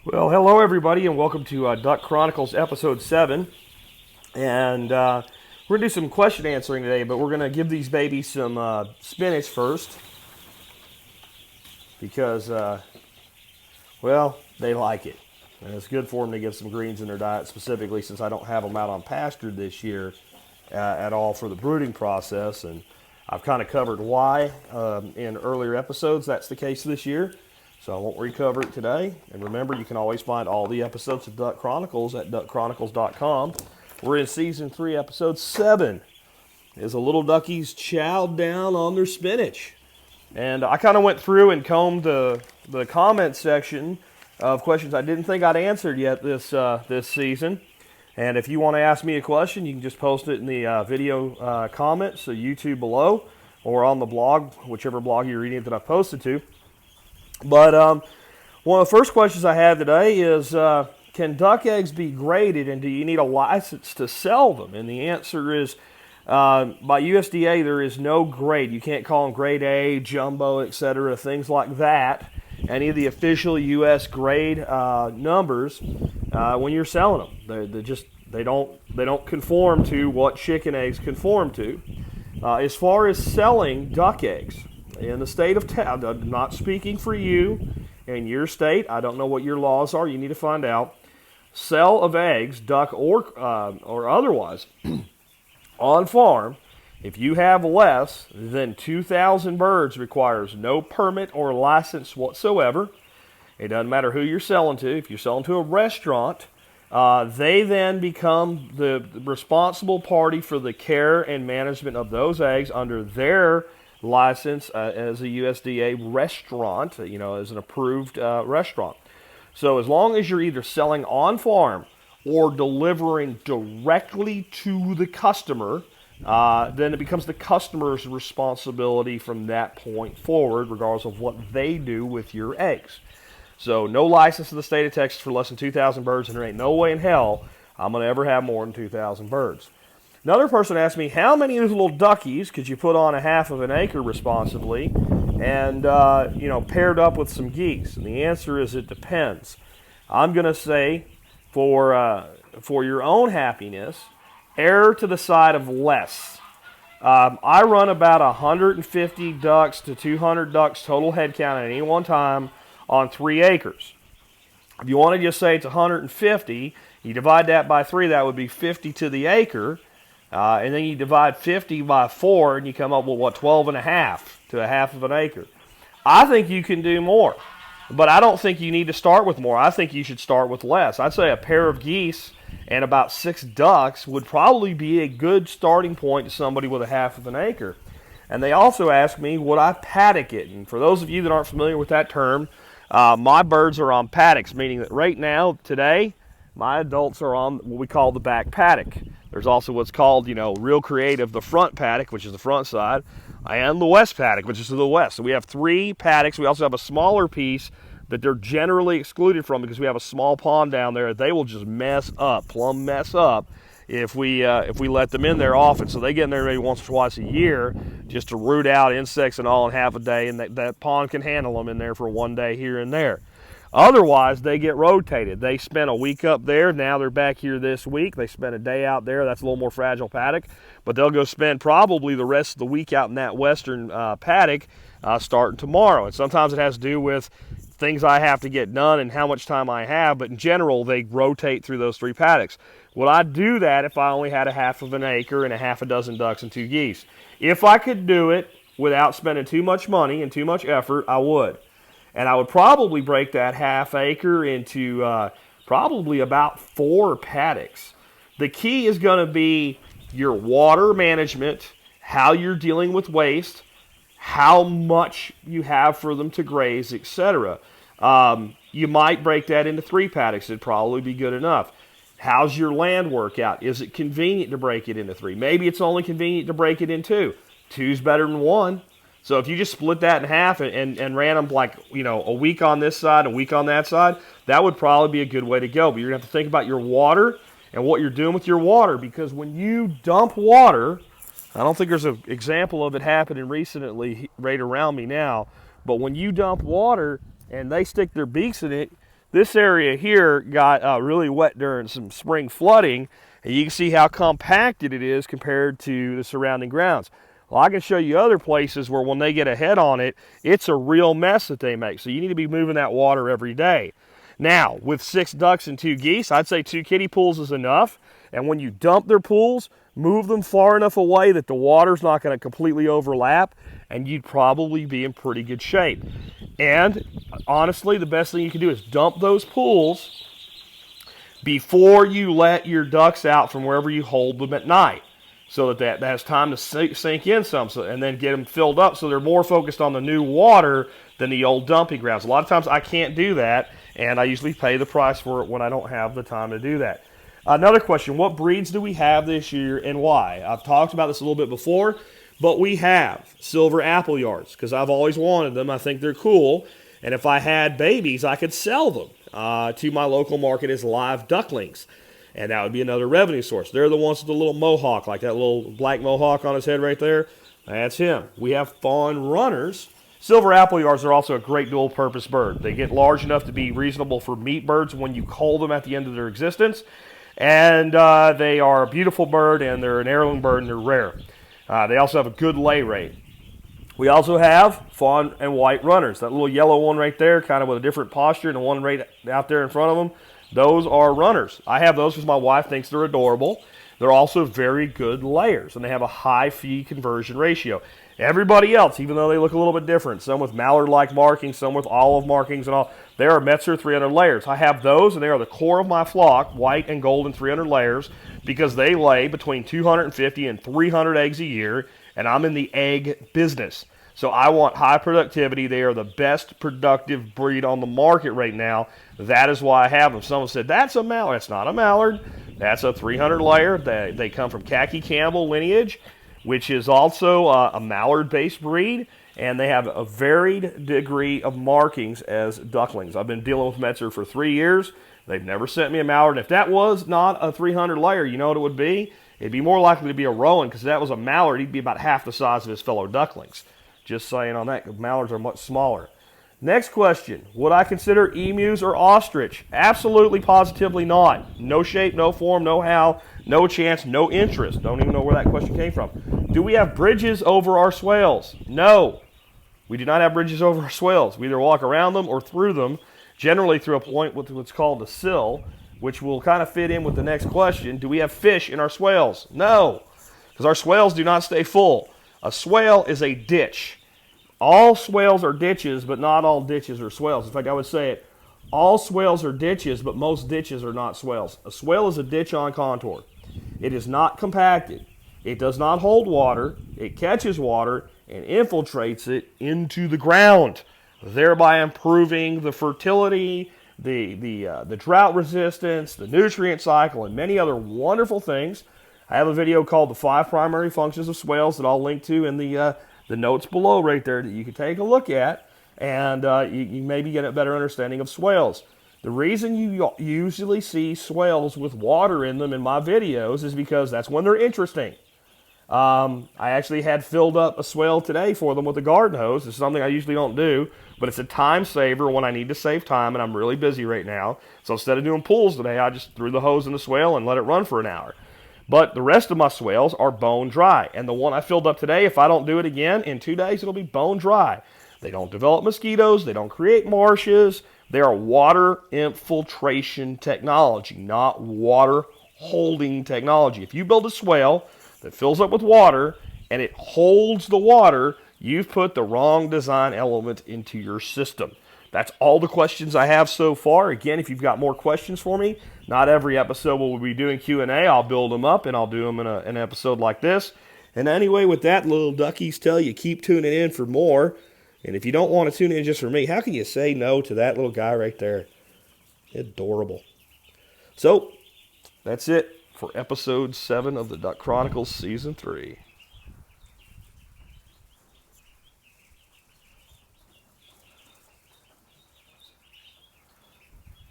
Well, hello everybody, and welcome to Duck Chronicles episode 7. And we're going to do some question answering today, but we're going to give these babies some spinach first because, well, they like it. And it's good for them to get some greens in their diet, specifically since I don't have them out on pasture this year at all for the brooding process. And I've kind of covered why in earlier episodes that's the case this year. So I won't recover it today. And remember, you can always find all the episodes of Duck Chronicles at duckchronicles.com. We're in season 3, episode 7. As the little duckies chowed down on their spinach. And I kind of went through and combed the comment section of questions I didn't think I'd answered yet this season. And if you want to ask me a question, you can just post it in the video comments, so YouTube below, or on the blog, whichever blog you're reading that I posted to. But one of the first questions I have today is, can duck eggs be graded, and do you need a license to sell them? And the answer is, by USDA, there is no grade. You can't call them grade A, jumbo, etc., things like that. Any of the official U.S. grade numbers when you're selling them, they don't conform to what chicken eggs conform to. As far as selling duck eggs, in the state of Texas, I'm not speaking for you in your state. I don't know what your laws are. You need to find out. Sale of eggs, duck or otherwise, on farm, if you have less than 2,000 birds, requires no permit or license whatsoever. It doesn't matter who you're selling to. If you're selling to a restaurant, they then become the responsible party for the care and management of those eggs under their license as a USDA restaurant, as an approved restaurant. So as long as you're either selling on farm or delivering directly to the customer, then it becomes the customer's responsibility from that point forward, regardless of what they do with your eggs. So no license in the state of Texas for less than 2,000 birds, and there ain't no way in hell I'm going to ever have more than 2,000 birds. Another person asked me, how many of these little duckies could you put on a half of an acre responsibly and, paired up with some geese? And the answer is it depends. I'm going to say for your own happiness, err to the side of less. I run about 150 ducks to 200 ducks total head count at any one time on 3 acres. If you want to just say it's 150, you divide that by 3, that would be 50 to the acre. And then you divide 50 by 4, and you come up with, 12 and a half to a half of an acre. I think you can do more, but I don't think you need to start with more. I think you should start with less. I'd say a pair of geese and about 6 ducks would probably be a good starting point to somebody with a half of an acre. And they also asked me, would I paddock it? And for those of you that aren't familiar with that term, my birds are on paddocks, meaning that right now, today, my adults are on what we call the back paddock. There's also what's called, real creative, the front paddock, which is the front side, and the west paddock, which is to the west. So we have 3 paddocks. We also have a smaller piece that they're generally excluded from because we have a small pond down there. They will just plumb mess up, if we let them in there often. So they get in there maybe once or twice a year just to root out insects and all in half a day, and that pond can handle them in there for one day here and there. Otherwise, they get rotated. They spent a week up there. Now they're back here this week. They spent a day out there. That's a little more fragile paddock. But they'll go spend probably the rest of the week out in that western paddock starting tomorrow. And sometimes it has to do with things I have to get done and how much time I have. But in general, they rotate through those 3 paddocks. Would I do that if I only had a half of an acre and a half a dozen ducks and 2 geese? If I could do it without spending too much money and too much effort, I would. And I would probably break that half acre into probably about 4 paddocks. The key is going to be your water management, how you're dealing with waste, how much you have for them to graze, etc. You might break that into 3 paddocks. It'd probably be good enough. How's your land work out? Is it convenient to break it into 3? Maybe it's only convenient to break it in 2. 2's better than 1. So if you just split that in half and ran them a week on this side, a week on that side, that would probably be a good way to go. But you're going to have to think about your water and what you're doing with your water, because when you dump water, I don't think there's an example of it happening recently right around me now, but when you dump water and they stick their beaks in it, This area here got really wet during some spring flooding, and you can see how compacted it is compared to the surrounding grounds. Well, I can show you other places where when they get a head on it, it's a real mess that they make. So you need to be moving that water every day. Now, with 6 ducks and 2 geese, I'd say 2 kiddie pools is enough. And when you dump their pools, move them far enough away that the water's not going to completely overlap, and you'd probably be in pretty good shape. And honestly, the best thing you can do is dump those pools before you let your ducks out from wherever you hold them at night, so that has time to sink in some, and then get them filled up so they're more focused on the new water than the old dumping grounds. A lot of times I can't do that, and I usually pay the price for it when I don't have the time to do that. Another question, what breeds do we have this year and why? I've talked about this a little bit before, but we have silver apple yards because I've always wanted them. I think they're cool, and if I had babies, I could sell them to my local market as live ducklings, and that would be another revenue source. They're the ones with the little mohawk, like that little black mohawk on his head right there. That's him. We have fawn runners. Silver apple yards are also a great dual-purpose bird. They get large enough to be reasonable for meat birds when you cull them at the end of their existence. And they are a beautiful bird, and they're an heirloom bird, and they're rare. They also have a good lay rate. We also have fawn and white runners. That little yellow one right there, kind of with a different posture, and the one right out there in front of them, those are runners. I have those because my wife thinks they're adorable. They're also very good layers, and they have a high feed conversion ratio. Everybody else, even though they look a little bit different, some with mallard-like markings, some with olive markings and all, they are Metzer 300 layers. I have those, and they are the core of my flock, white and golden 300 layers, because they lay between 250 and 300 eggs a year, and I'm in the egg business. So I want high productivity. They are the best productive breed on the market right now. That is why I have them. Someone said, that's a mallard. It's not a mallard. That's a 300 layer. They come from Khaki Campbell lineage, which is also a mallard-based breed, and they have a varied degree of markings as ducklings. I've been dealing with Metzer for 3 years. They've never sent me a mallard. And if that was not a 300 layer, you know what it would be? It'd be more likely to be a rowan, because if that was a mallard, he'd be about half the size of his fellow ducklings. Just saying on that, because mallards are much smaller. Next question, would I consider emus or ostrich? Absolutely, positively not. No shape, no form, no how, no chance, no interest. Don't even know where that question came from. Do we have bridges over our swales? No. We do not have bridges over our swales. We either walk around them or through them, generally through a point with what's called a sill, which will kind of fit in with the next question. Do we have fish in our swales? No, because our swales do not stay full. A swale is a ditch. All swales are ditches, but not all ditches are swales. In fact, I would say it, all swales are ditches, but most ditches are not swales. A swale is a ditch on contour. It is not compacted. It does not hold water. It catches water and infiltrates it into the ground, thereby improving the fertility, the drought resistance, the nutrient cycle, and many other wonderful things. I have a video called The 5 Primary Functions of Swales that I'll link to in the notes below right there that you can take a look at, and you maybe get a better understanding of swales. The reason you usually see swales with water in them in my videos is because that's when they're interesting. I actually had filled up a swale today for them with a garden hose. It's something I usually don't do, but it's a time saver when I need to save time, and I'm really busy right now. So instead of doing pulls today, I just threw the hose in the swale and let it run for an hour. But the rest of my swales are bone dry. And the one I filled up today, if I don't do it again, in 2 days it'll be bone dry. They don't develop mosquitoes. They don't create marshes. They are water infiltration technology, not water holding technology. If you build a swale that fills up with water and it holds the water, you've put the wrong design element into your system. That's all the questions I have so far. Again, if you've got more questions for me, not every episode will we be doing Q&A. I'll build them up, and I'll do them in an episode like this. And anyway, with that, little duckies tell you, keep tuning in for more. And if you don't want to tune in just for me, how can you say no to that little guy right there? Adorable. So, that's it for episode 7 of the Duck Chronicles Season 3.